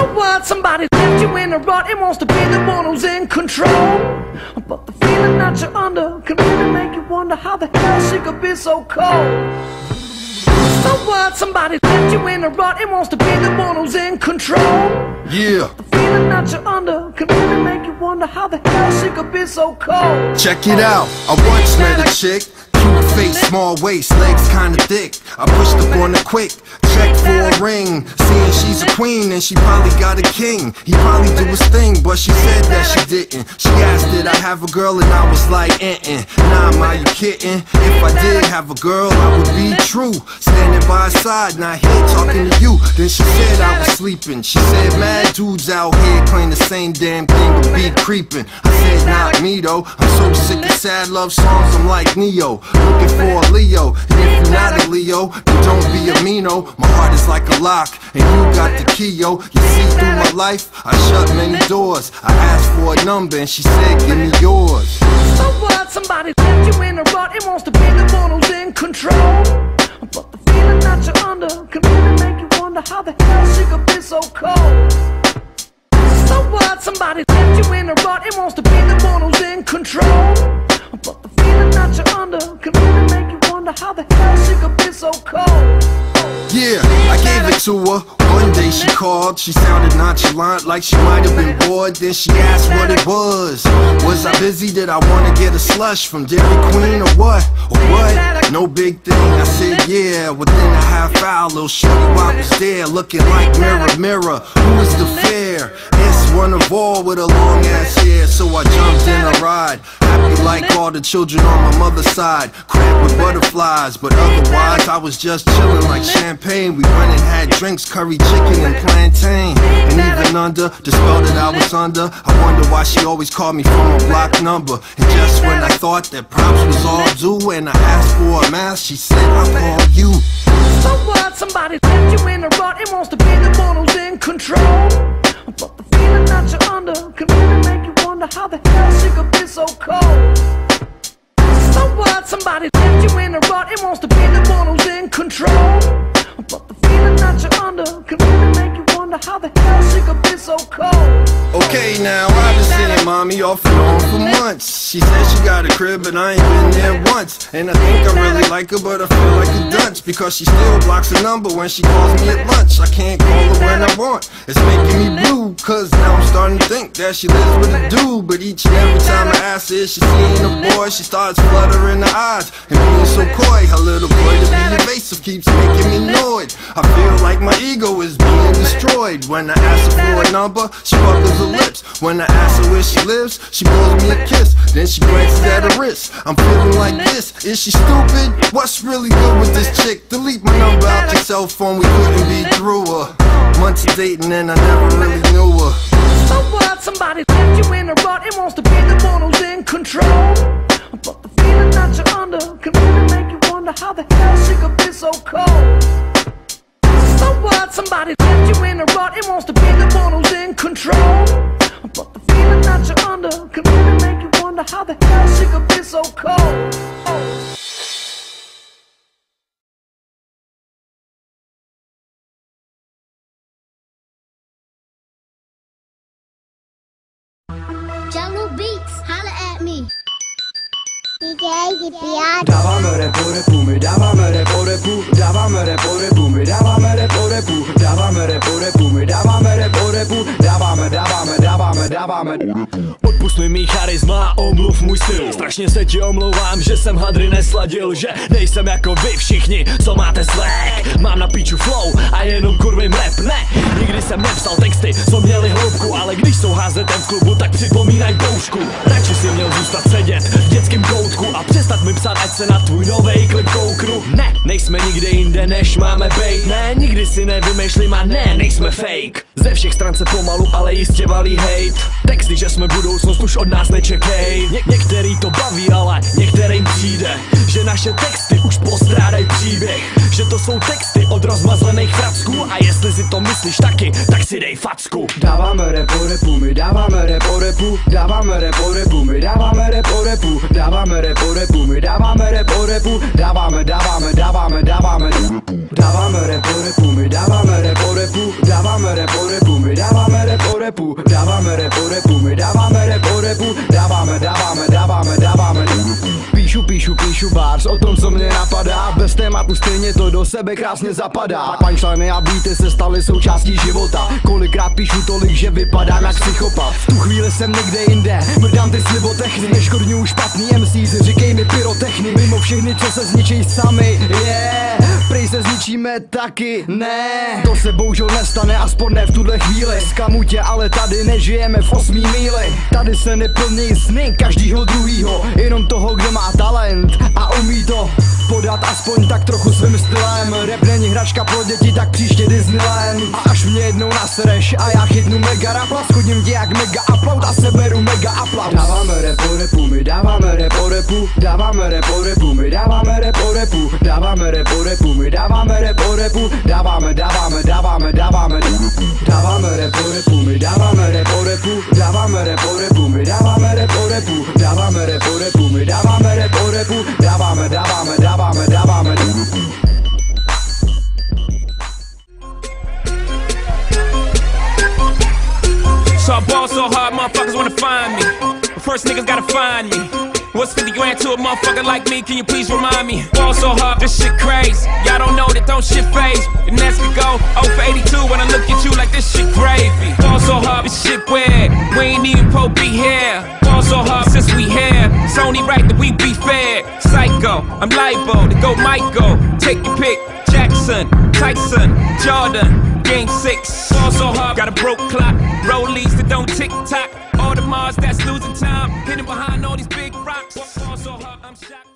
So what? Somebody left you in a rut and wants to be the one who's in control. But the feeling that you're under can really make you wonder how the hell she could be so cold. So what? Somebody left you in a rut and wants to be the one who's in control. Yeah. The feeling that you're under can really make you wonder how the hell she could be so cold. Check it out, I once met a chick. Cute face, small waist, legs kinda thick. I pushed up on her quick, checked for a ring. Seeing she's a queen and she probably got a king. He probably do his thing, but she said that she didn't. She asked did I have a girl and I was like Nah, ma, you kidding? If I did have a girl, I would be true. Standing by her side, not here talking to you. Then she said I was sleeping. She said mad dudes out here playing the same damn thing but be creeping. I said not me though, I'm so sick of sad love songs, I'm like Neo. Looking for a Leo, and if you're not a Leo, then don't be a Mino. My heart is like a lock, and you got the key, yo. You see through my life, I shut many doors. I asked for a number, and she said, give me yours. So what? Somebody left you in a rut and wants to be the one who's in control. But the feeling that you're under can really make you wonder how the hell she could be so cold. So what? Somebody left you in a rut and wants to be the one who's in control. But the feeling that you're under can really make you wonder how the hell she could be so cold. Yeah, I gave it to her. One day she called, she sounded nonchalant like she might have been bored. Then she asked what it was. Was I busy? Did I want to get a slush from Dairy Queen or what? Or what? No big thing. I said yeah. Within a half hour, little shorty I was there looking like mirror, mirror. Who is the fair? It's one of all with a long ass hair. So I jumped in a ride. Happy like all the children on my mother's side. Cramped with butterflies, but otherwise I was just chilling like champagne. We went and had drinks, curry chicken and plantain. And even under the spell that I was under, I wonder why she always called me from a block number. And just when I thought that props was all due and I asked for a mask, she said I'll call you. So what? Somebody left you in a rut and wants to be the one who's in control. But the feeling that you're under can really make you wonder how the hell she could be so cold. So what? Somebody left you in a rut and wants to be the one who's in control. But the feeling that you're under can really make you wonder how the hell she could be so cold. Okay, now I've been seeing mommy off and on for months. She said she got a crib, but I ain't been there once. And I think I really like her, but I feel like a dunce because she still blocks a number when she calls me at lunch. I can't call her when I want. It's making me blue, cause now I'm starting to think that she lives with a dude. But each and every time I ask her if she's seeing a boy, she starts fluttering her eyes and being so coy. Her little boy to be evasive keeps making me annoyed. I feel like my ego is being destroyed. When I ask her for a number, she puckers her lips. When I ask her where she lives, she blows me a kiss. Then she glances at her wrist. I'm feeling like this. Is she stupid? What's really good with this chick? Delete my number out your cell phone, we couldn't be through her. Months of dating and I never really knew her. So what? Somebody left you in a rut and wants to be the one who's in control. But the feeling that you're under can really make you wonder how the hell she could be so cold. So what? Somebody left you in a rut and wants to be the one who's in control. But the feeling that you're under can really make you wonder how the hell she could be so cold. Jungle Beats, holla at me. DJ Dáváme repu, my dáváme repu, dáváme repu, my dáváme repu, dáváme repu, my dáváme repu, dáváme. Odpust mi mý charisma, omluv můj styl. Strašně se ti omlouvám, že jsem hadry nesladil, že nejsem jako vy všichni, co máte swag. Mám na píču flow a jenom kurvím rap, ne. Nikdy jsem nepsal texty, co měli hloubku, ale když jsou házetem v klubu, tak připomínaj boušku. Radši si měl zůstat sedět v dětském koutku a přestat mi psát, ať se na tvůj novej klip kouknu. Ne, nejsme nikde jinde, než máme bejt. Ne, nikdy si nevymýšlím a ne, nejsme fake. Ze všech stran se pomalu, ale jistě valí hejt. Texty, že jsme budoucnost, už od nás nečekej. Některý to baví, ale některým přijde, že naše texty už postrádají příběh. Že to jsou texty od rozmazlených fracků a jestli si to myslíš taky, tak si dej facku. Dáváme repu, my dáváme repu, dáváme repu, my dáváme repu, dáváme repu, my dáváme repu, dáváme repu, my dáváme repu, dáváme repu, my dáváme repu, dáváme rap o repu, my dáváme rap o repu, dáváme. Píšu bars o tom, co mě napadá, bez tématu stejně to do sebe krásně zapadá. Punchliny a beaty se staly součástí života, kolikrát píšu tolik, že vypadám jak psychopat. V tu chvíli jsem někde jinde, mrdám ty slibotechny, neškodňuju špatný MCs, říkej mi pyrotechny, mimo všechny, co se zničí sami, prej se zničíme taky, ne. To se bohužel nestane, aspoň ne v tuhle chvíli. Zklamu tě, ale tady nežijeme v 8 míli. Tady se neplní sny každýho druhýho, jenom toho, kdo má talent a umí to podat aspoň tak trochu svým stylem. Rap není hračka pro děti, tak příště Disneyland. A až mě jednou nasereš a já chytnu mega rapla, schodím tě jak mega upload a seberu mega aplauz. Dáváme rap o repu, my dáváme rap o repu, dáváme rap o repu, my dáváme rap o repu, dáváme rap o repu, my dáváme rap o repu, dáváme. Dáváme rap o repu, my dáváme rap o repu, dáváme rap o repu, my dáváme rap o repu, dáváme rap o repu, my dáváme rap o repu, dáváme. So I ball so hard, motherfuckers wanna find me. But first niggas gotta find me. What's 50 grand to a motherfucker like me? Can you please remind me? Ball so hard, this shit crazy. Y'all don't know that don't shit phase. The next could go 0 for 82 when I look at you like this shit gravy. Ball so hard, this shit weird. We ain't even po be here. Ball so hard since we here. It's only right that we be fair. Psycho, I'm liable to go Michael. Take your pick. Jackson, Tyson, Jordan, Game 6. Ball so hard, got a broke clock. Rollies that don't tick tock. All the Mars that's losing time. Hidden behind all these big rocks. Ball so hard, I'm shocked.